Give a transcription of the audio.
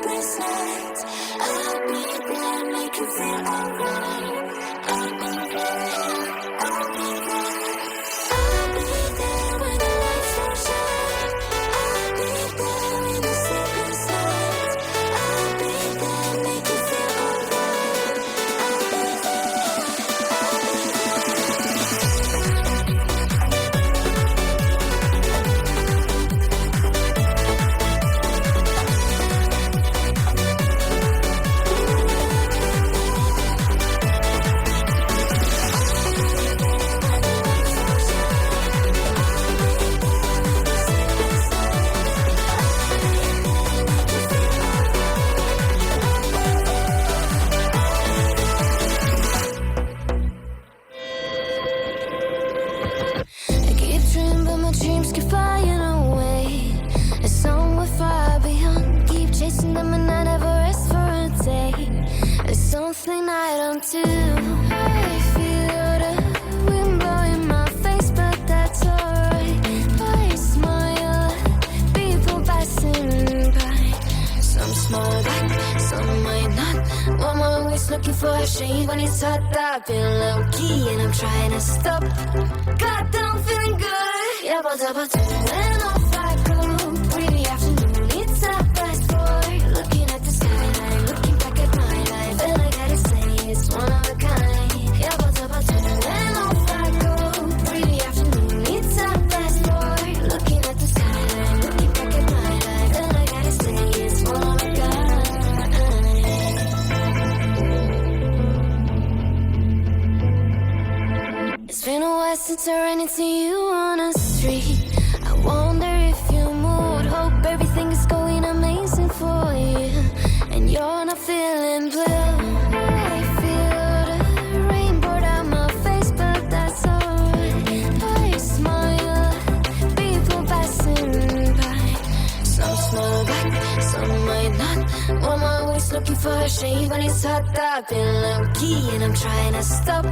sleepless nights. I'll be there, make you feel alright. I'll be there, I'll be there. I'll be there when the lights don't shine. I'll be there in the sleepless nights. I'll be there, make you feel alright. I'll be there, I'll be I keep dreaming, but my dreams keep flying away. It's somewhere far beyond. Keep chasing them and I never rest for a day. There's something I don't do. I feel the wind blowing my face, but that's alright. I smile at people passing by. Some smile back, some might not. Well, I'm always looking for a shade when it's hot. I've been low key and I'm trying to stop. God, that I'm feeling good. Yeah, but when off I go. Pretty afternoon, it's a fast boy. Looking at the skyline, looking back at my life, and I gotta say it's one of a kind. Yeah, but when off I go. Pretty afternoon, it's a fast boy. Looking at the skyline, looking back at my life, and I gotta say it's one of a kind. It's been a while since I ran into you on the street. I wonder if you moved. Hope everything is going amazing for you, and you're not feeling blue. I feel the rain pour down my face, but that's alright. I smile at people passing by. Some smile back, some might not. Well, I'm always looking for a shade when it's hot. I've been low key and I'm trying to stop.